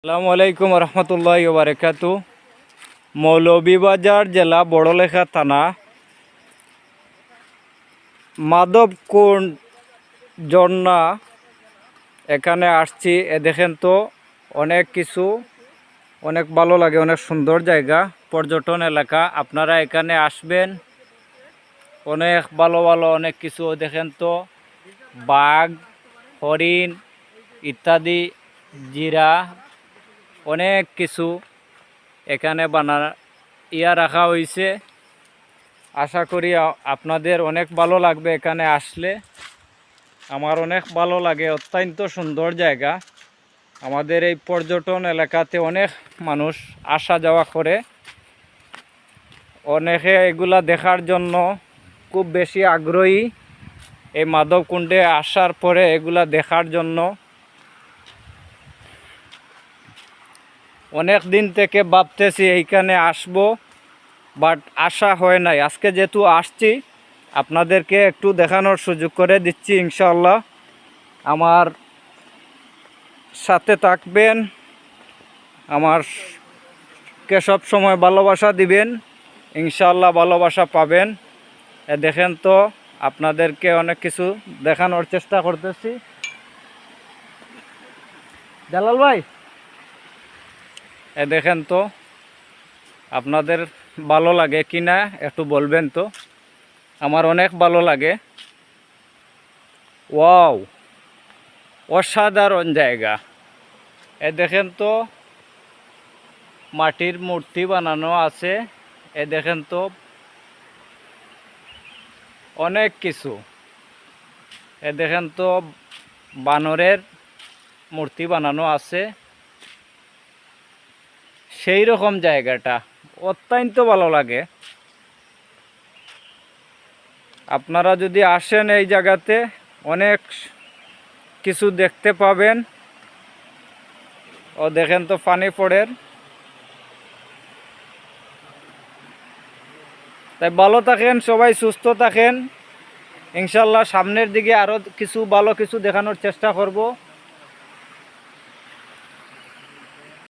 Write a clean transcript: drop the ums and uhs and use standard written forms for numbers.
আসসালামু আলাইকুম রহমতুল্লাহি ওয়া বারাকাতুহু। মৌলভীবাজার জেলা বড়লেখা থানা মাধবকুণ্ড ঝর্ণা এখানে আসছি। দেখেন তো অনেক কিছু, অনেক ভালো লাগে, অনেক সুন্দর জায়গা, পর্যটন এলাকা। আপনারা এখানে আসবেন, অনেক ভালো ভালো অনেক কিছু দেখেন তো, বাঘ, হরিণ ইত্যাদি, জিরা, অনেক কিছু এখানে রাখা হয়েছে। আশা করি আপনাদের অনেক ভালো লাগবে এখানে আসলে। আমার অনেক ভালো লাগে, অত্যন্ত সুন্দর জায়গা। আমাদের এই পর্যটন এলাকাতে অনেক মানুষ আসা যাওয়া করে, অনেকে এগুলা দেখার জন্য খুব বেশি আগ্রহী। এই মাধবকুণ্ডে আসার পরে এগুলা দেখার জন্য অনেক দিন থেকে ভাবতেছি এইখানে আসব, বাট আসা হয় নাই। আজকে যেহেতু আসছি, আপনাদেরকে একটু দেখানোর সুযোগ করে দিচ্ছি। ইনশাআল্লাহ আমার সাথে থাকবেন, আমারকে সব সময় ভালোবাসা দিবেন, ইনশাআল্লাহ ভালোবাসা পাবেন। দেখেন তো, আপনাদেরকে অনেক কিছু দেখানোর চেষ্টা করতেছি। জালাল ভাই, দেখেন তো আপনাদের ভালো লাগে কি না একটু বলবেন তো। আমার অনেক ভালো লাগে। ওয়াও, অসাধারণ জায়গা। দেখেন তো মাটির মূর্তি বানানো আছে। দেখেন তো অনেক কিছু। দেখেন তো বানরের মূর্তি বানানো আছে। সেই রকম জায়গাটা অত্যন্ত ভালো লাগে। আপনারা যদি আসেন এই জায়গাতে অনেক কিছু দেখতে পাবেন। দেখেন তো পানি পড়ে। তাই ভালো থাকেন সবাই, সুস্থ থাকেন। ইনশাল্লাহ সামনের দিকে আরও কিছু ভালো কিছু দেখানোর চেষ্টা করব।